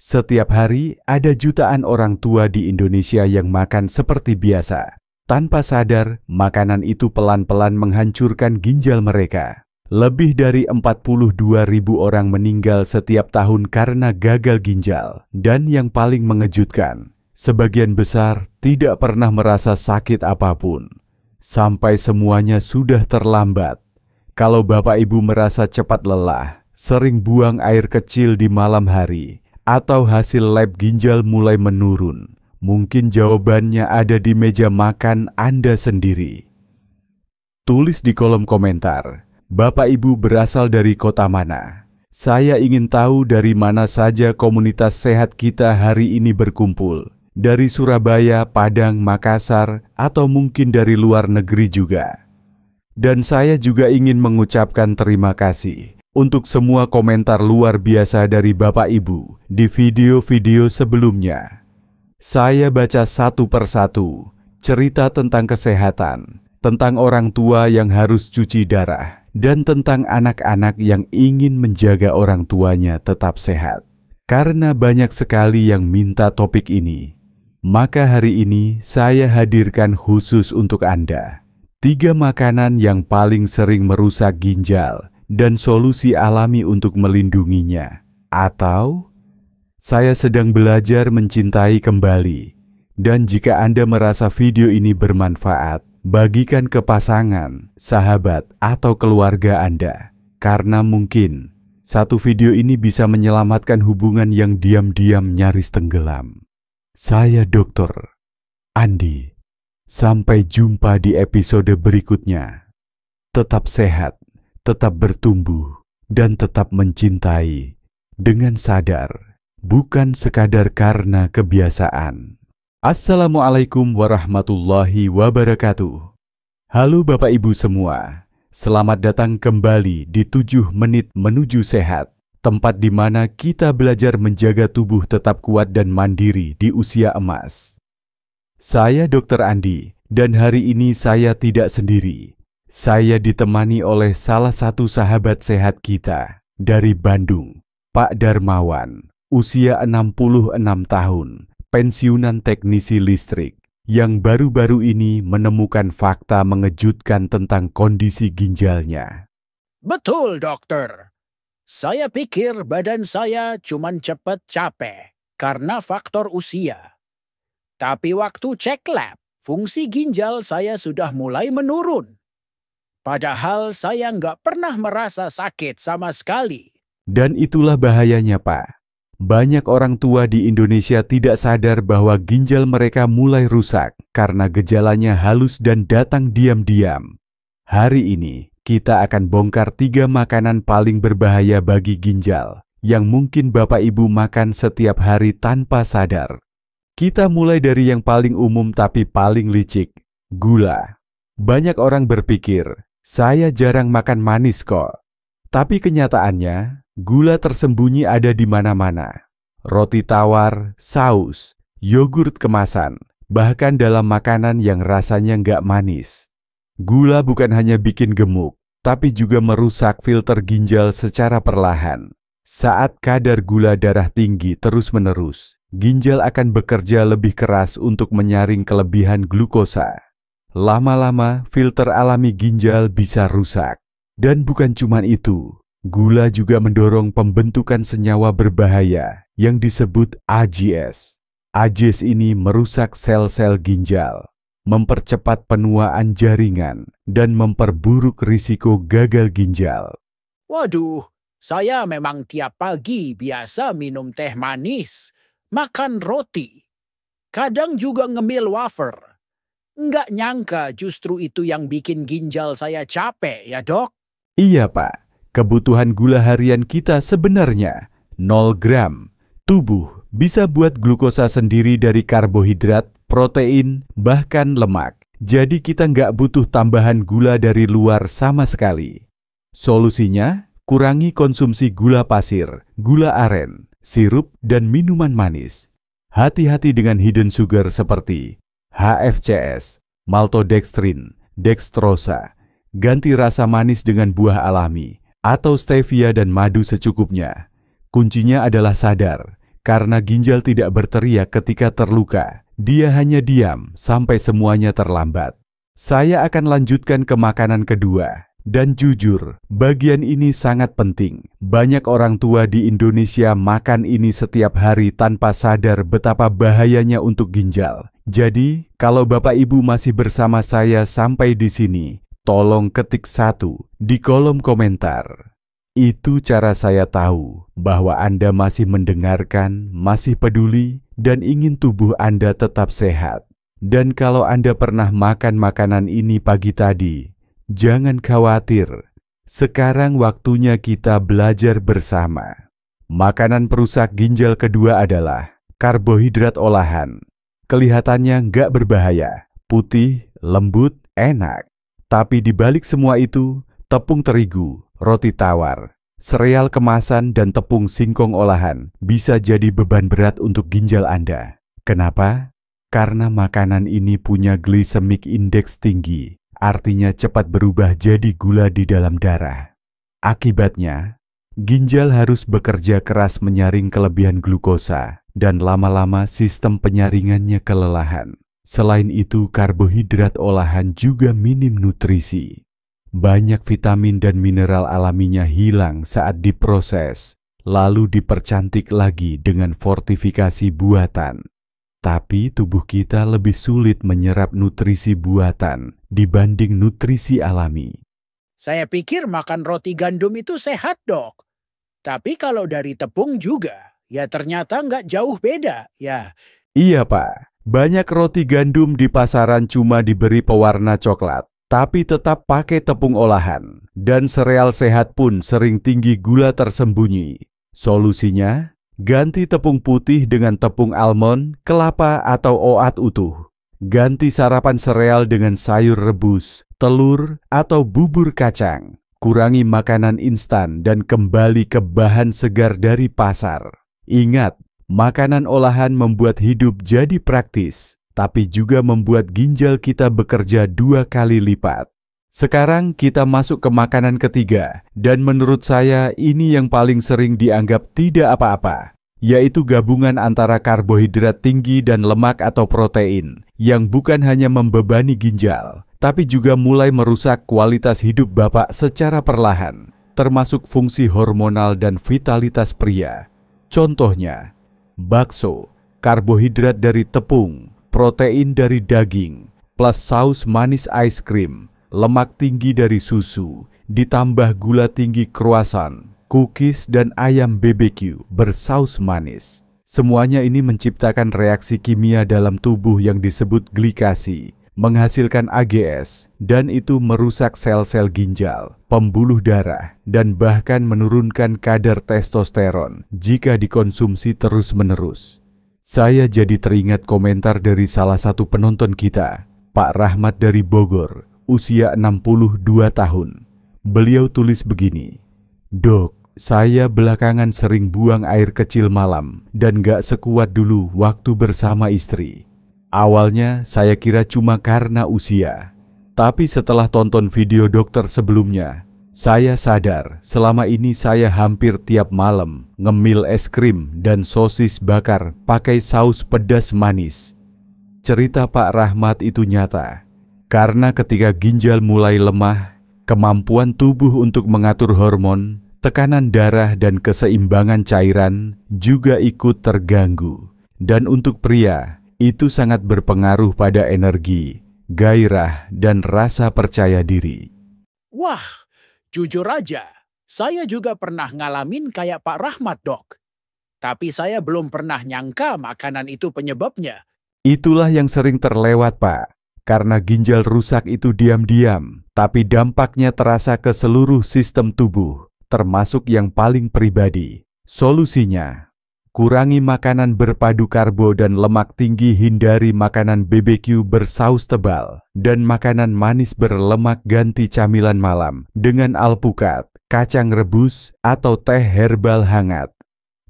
Setiap hari ada jutaan orang tua di Indonesia yang makan seperti biasa. Tanpa sadar, makanan itu pelan-pelan menghancurkan ginjal mereka. Lebih dari 42.000 orang meninggal setiap tahun karena gagal ginjal. Dan yang paling mengejutkan, sebagian besar tidak pernah merasa sakit apapun. Sampai semuanya sudah terlambat. Kalau Bapak Ibu merasa cepat lelah, sering buang air kecil di malam hari, atau hasil lab ginjal mulai menurun, mungkin jawabannya ada di meja makan Anda sendiri. Tulis di kolom komentar, Bapak Ibu berasal dari kota mana? Saya ingin tahu dari mana saja komunitas sehat kita hari ini berkumpul. Dari Surabaya, Padang, Makassar, atau mungkin dari luar negeri juga. Dan saya juga ingin mengucapkan terima kasih untuk semua komentar luar biasa dari Bapak Ibu di video-video sebelumnya. Saya baca satu persatu cerita tentang kesehatan, tentang orang tua yang harus cuci darah, dan tentang anak-anak yang ingin menjaga orang tuanya tetap sehat. Karena banyak sekali yang minta topik ini, maka hari ini saya hadirkan khusus untuk Anda 3 makanan yang paling sering merusak ginjal dan solusi alami untuk melindunginya. Atau, saya sedang belajar mencintai kembali. Dan jika Anda merasa video ini bermanfaat, bagikan ke pasangan, sahabat, atau keluarga Anda. Karena mungkin, satu video ini bisa menyelamatkan hubungan yang diam-diam nyaris tenggelam. Saya Dr. Andi. Sampai jumpa di episode berikutnya. Tetap sehat, tetap bertumbuh, dan tetap mencintai dengan sadar, bukan sekadar karena kebiasaan. Assalamualaikum warahmatullahi wabarakatuh. Halo Bapak Ibu semua, selamat datang kembali di 7 menit menuju sehat, tempat di mana kita belajar menjaga tubuh tetap kuat dan mandiri di usia emas. Saya Dr. Andi, dan hari ini saya tidak sendiri. Saya ditemani oleh salah satu sahabat sehat kita dari Bandung, Pak Darmawan, usia 66 tahun, pensiunan teknisi listrik, yang baru-baru ini menemukan fakta mengejutkan tentang kondisi ginjalnya. Betul, dokter. Saya pikir badan saya cuma cepat capek karena faktor usia. Tapi waktu cek lab, fungsi ginjal saya sudah mulai menurun. Padahal saya nggak pernah merasa sakit sama sekali. Dan itulah bahayanya, Pak. Banyak orang tua di Indonesia tidak sadar bahwa ginjal mereka mulai rusak karena gejalanya halus dan datang diam-diam. Hari ini, kita akan bongkar 3 makanan paling berbahaya bagi ginjal yang mungkin Bapak Ibu makan setiap hari tanpa sadar. Kita mulai dari yang paling umum tapi paling licik, gula. Banyak orang berpikir, saya jarang makan manis kok. Tapi kenyataannya, gula tersembunyi ada di mana-mana. Roti tawar, saus, yogurt kemasan, bahkan dalam makanan yang rasanya nggak manis. Gula bukan hanya bikin gemuk, tapi juga merusak filter ginjal secara perlahan. Saat kadar gula darah tinggi terus-menerus, ginjal akan bekerja lebih keras untuk menyaring kelebihan glukosa. Lama-lama, filter alami ginjal bisa rusak. Dan bukan cuma itu, gula juga mendorong pembentukan senyawa berbahaya yang disebut AGS. AGS ini merusak sel-sel ginjal, mempercepat penuaan jaringan, dan memperburuk risiko gagal ginjal. Waduh, saya memang tiap pagi biasa minum teh manis, makan roti, kadang juga ngemil wafer. Nggak nyangka justru itu yang bikin ginjal saya capek ya dok? Iya Pak, kebutuhan gula harian kita sebenarnya 0 gram. Tubuh bisa buat glukosa sendiri dari karbohidrat, protein, bahkan lemak. Jadi kita nggak butuh tambahan gula dari luar sama sekali. Solusinya, kurangi konsumsi gula pasir, gula aren, sirup, dan minuman manis. Hati-hati dengan hidden sugar seperti HFCS, maltodextrin, dextrosa. Ganti rasa manis dengan buah alami, atau stevia dan madu secukupnya. Kuncinya adalah sadar, karena ginjal tidak berteriak ketika terluka. Dia hanya diam sampai semuanya terlambat. Saya akan lanjutkan ke makanan kedua. Dan jujur, bagian ini sangat penting. Banyak orang tua di Indonesia makan ini setiap hari tanpa sadar betapa bahayanya untuk ginjal. Jadi, kalau Bapak Ibu masih bersama saya sampai di sini, tolong ketik 1 di kolom komentar. Itu cara saya tahu bahwa Anda masih mendengarkan, masih peduli, dan ingin tubuh Anda tetap sehat. Dan kalau Anda pernah makan makanan ini pagi tadi, jangan khawatir, sekarang waktunya kita belajar bersama. Makanan perusak ginjal kedua adalah karbohidrat olahan. Kelihatannya nggak berbahaya, putih, lembut, enak. Tapi di balik semua itu, tepung terigu, roti tawar, sereal kemasan, dan tepung singkong olahan bisa jadi beban berat untuk ginjal Anda. Kenapa? Karena makanan ini punya glycemic index tinggi. Artinya cepat berubah jadi gula di dalam darah. Akibatnya, ginjal harus bekerja keras menyaring kelebihan glukosa dan lama-lama sistem penyaringannya kelelahan. Selain itu, karbohidrat olahan juga minim nutrisi. Banyak vitamin dan mineral alaminya hilang saat diproses, lalu dipercantik lagi dengan fortifikasi buatan. Tapi tubuh kita lebih sulit menyerap nutrisi buatan dibanding nutrisi alami. Saya pikir makan roti gandum itu sehat, Dok. Tapi kalau dari tepung juga, ya ternyata nggak jauh beda, ya. Iya, Pak. Banyak roti gandum di pasaran cuma diberi pewarna coklat, tapi tetap pakai tepung olahan. Dan sereal sehat pun sering tinggi gula tersembunyi. Solusinya, ganti tepung putih dengan tepung almond, kelapa, atau oat utuh. Ganti sarapan sereal dengan sayur rebus, telur, atau bubur kacang. Kurangi makanan instan dan kembali ke bahan segar dari pasar. Ingat, makanan olahan membuat hidup jadi praktis, tapi juga membuat ginjal kita bekerja 2 kali lipat. Sekarang kita masuk ke makanan ketiga, dan menurut saya ini yang paling sering dianggap tidak apa-apa, yaitu gabungan antara karbohidrat tinggi dan lemak atau protein, yang bukan hanya membebani ginjal, tapi juga mulai merusak kualitas hidup Bapak secara perlahan, termasuk fungsi hormonal dan vitalitas pria. Contohnya, bakso, karbohidrat dari tepung, protein dari daging, plus saus manis ice cream, lemak tinggi dari susu, ditambah gula tinggi croissant, cookies, dan ayam BBQ bersaus manis. Semuanya ini menciptakan reaksi kimia dalam tubuh yang disebut glikasi, menghasilkan AGS, dan itu merusak sel-sel ginjal, pembuluh darah, dan bahkan menurunkan kadar testosteron jika dikonsumsi terus-menerus. Saya jadi teringat komentar dari salah satu penonton kita, Pak Rahmat dari Bogor, usia 62 tahun. Beliau tulis begini, "Dok, saya belakangan sering buang air kecil malam dan gak sekuat dulu waktu bersama istri. Awalnya saya kira cuma karena usia. Tapi setelah tonton video dokter sebelumnya, saya sadar selama ini saya hampir tiap malam ngemil es krim dan sosis bakar pakai saus pedas manis." Cerita Pak Rahmat itu nyata. Karena ketika ginjal mulai lemah, kemampuan tubuh untuk mengatur hormon, tekanan darah, dan keseimbangan cairan juga ikut terganggu. Dan untuk pria, itu sangat berpengaruh pada energi, gairah, dan rasa percaya diri. Wah, jujur aja, saya juga pernah ngalamin kayak Pak Rahmat, Dok. Tapi saya belum pernah nyangka makanan itu penyebabnya. Itulah yang sering terlewat, Pak. Karena ginjal rusak itu diam-diam, tapi dampaknya terasa ke seluruh sistem tubuh, termasuk yang paling pribadi. Solusinya, kurangi makanan berpadu karbo dan lemak tinggi, hindari makanan BBQ bersaus tebal, dan makanan manis berlemak. Ganti camilan malam dengan alpukat, kacang rebus, atau teh herbal hangat.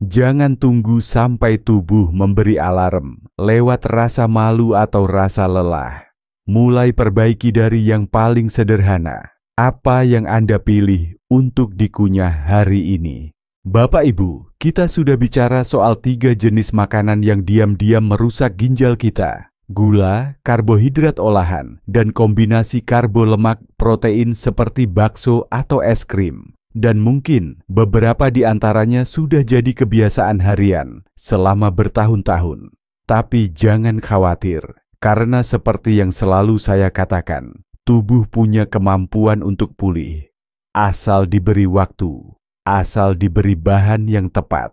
Jangan tunggu sampai tubuh memberi alarm lewat rasa malu atau rasa lelah. Mulai perbaiki dari yang paling sederhana. Apa yang Anda pilih untuk dikunyah hari ini? Bapak Ibu, kita sudah bicara soal 3 jenis makanan yang diam-diam merusak ginjal kita. Gula, karbohidrat olahan, dan kombinasi karbo lemak protein seperti bakso atau es krim. Dan mungkin beberapa di antaranya sudah jadi kebiasaan harian selama bertahun-tahun. Tapi jangan khawatir, karena seperti yang selalu saya katakan, tubuh punya kemampuan untuk pulih. Asal diberi waktu. Asal diberi bahan yang tepat.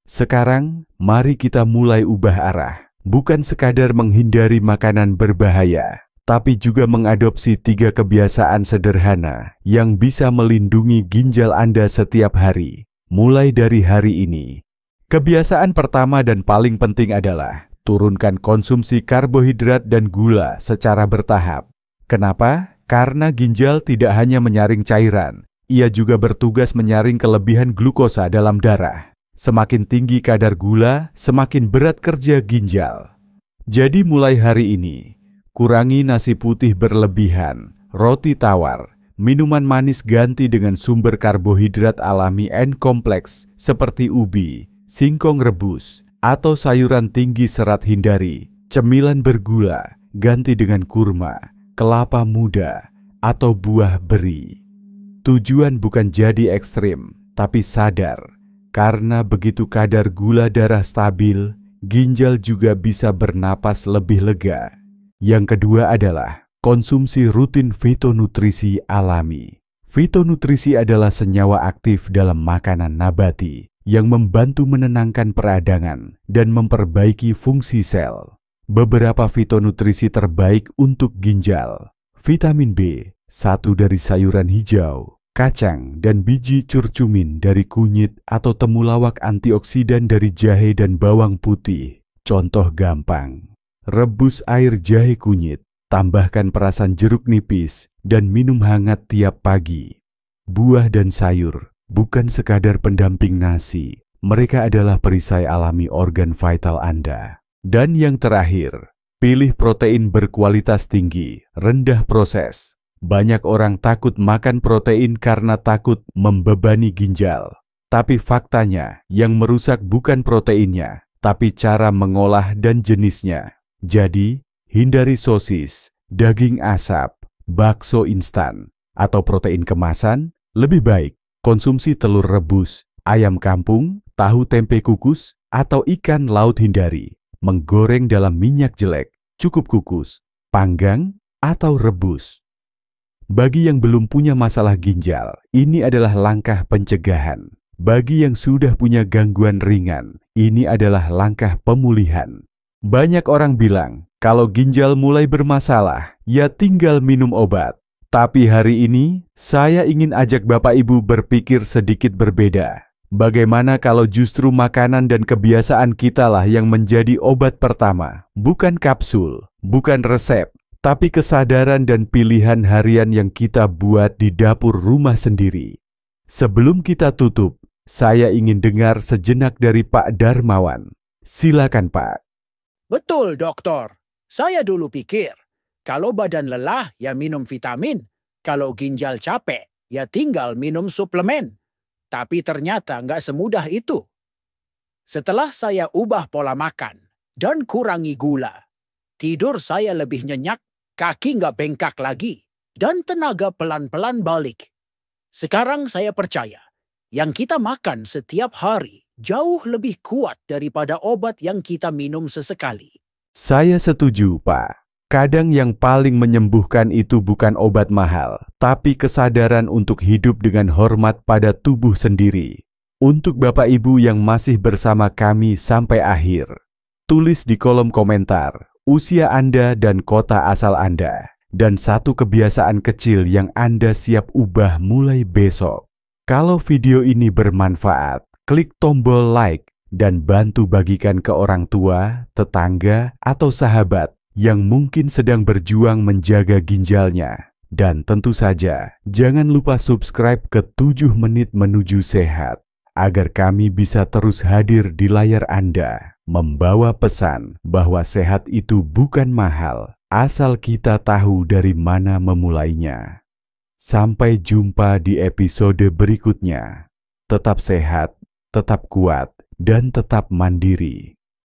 Sekarang, mari kita mulai ubah arah. Bukan sekadar menghindari makanan berbahaya, tapi juga mengadopsi 3 kebiasaan sederhana yang bisa melindungi ginjal Anda setiap hari, mulai dari hari ini. Kebiasaan pertama dan paling penting adalah turunkan konsumsi karbohidrat dan gula secara bertahap. Kenapa? Karena ginjal tidak hanya menyaring cairan, ia juga bertugas menyaring kelebihan glukosa dalam darah. Semakin tinggi kadar gula, semakin berat kerja ginjal. Jadi mulai hari ini, kurangi nasi putih berlebihan, roti tawar, minuman manis ganti dengan sumber karbohidrat alami N kompleks seperti ubi, singkong rebus, atau sayuran tinggi serat hindari. Cemilan bergula, ganti dengan kurma, kelapa muda, atau buah beri. Tujuan bukan jadi ekstrim, tapi sadar, karena begitu kadar gula darah stabil, ginjal juga bisa bernapas lebih lega. Yang kedua adalah konsumsi rutin fitonutrisi alami. Fitonutrisi adalah senyawa aktif dalam makanan nabati yang membantu menenangkan peradangan dan memperbaiki fungsi sel. Beberapa fitonutrisi terbaik untuk ginjal: vitamin B, satu dari sayuran hijau, kacang dan biji curcumin dari kunyit atau temulawak, antioksidan dari jahe dan bawang putih. Contoh gampang: rebus air jahe kunyit, tambahkan perasan jeruk nipis, dan minum hangat tiap pagi. Buah dan sayur bukan sekadar pendamping nasi, mereka adalah perisai alami organ vital Anda. Dan yang terakhir, pilih protein berkualitas tinggi, rendah proses. Banyak orang takut makan protein karena takut membebani ginjal. Tapi faktanya, yang merusak bukan proteinnya, tapi cara mengolah dan jenisnya. Jadi, hindari sosis, daging asap, bakso instan, atau protein kemasan. Lebih baik konsumsi telur rebus, ayam kampung, tahu tempe kukus, atau ikan laut hindari. Menggoreng dalam minyak jelek, cukup kukus, panggang, atau rebus. Bagi yang belum punya masalah ginjal, ini adalah langkah pencegahan. Bagi yang sudah punya gangguan ringan, ini adalah langkah pemulihan. Banyak orang bilang, kalau ginjal mulai bermasalah, ya tinggal minum obat. Tapi hari ini, saya ingin ajak Bapak Ibu berpikir sedikit berbeda. Bagaimana kalau justru makanan dan kebiasaan kitalah yang menjadi obat pertama? Bukan kapsul, bukan resep, tapi kesadaran dan pilihan harian yang kita buat di dapur rumah sendiri. Sebelum kita tutup, saya ingin dengar sejenak dari Pak Darmawan. Silakan, Pak. Betul, dokter. Saya dulu pikir, kalau badan lelah, ya minum vitamin. Kalau ginjal capek, ya tinggal minum suplemen. Tapi ternyata nggak semudah itu. Setelah saya ubah pola makan dan kurangi gula, tidur saya lebih nyenyak, kaki nggak bengkak lagi, dan tenaga pelan-pelan balik. Sekarang saya percaya, yang kita makan setiap hari jauh lebih kuat daripada obat yang kita minum sesekali. Saya setuju, Pak. Kadang yang paling menyembuhkan itu bukan obat mahal, tapi kesadaran untuk hidup dengan hormat pada tubuh sendiri. Untuk Bapak Ibu yang masih bersama kami sampai akhir, tulis di kolom komentar usia Anda dan kota asal Anda, dan satu kebiasaan kecil yang Anda siap ubah mulai besok. Kalau video ini bermanfaat, klik tombol like dan bantu bagikan ke orang tua, tetangga, atau sahabat yang mungkin sedang berjuang menjaga ginjalnya. Dan tentu saja, jangan lupa subscribe ke 7 Menit Menuju Sehat, agar kami bisa terus hadir di layar Anda, membawa pesan bahwa sehat itu bukan mahal, asal kita tahu dari mana memulainya. Sampai jumpa di episode berikutnya. Tetap sehat tetap kuat, dan tetap mandiri.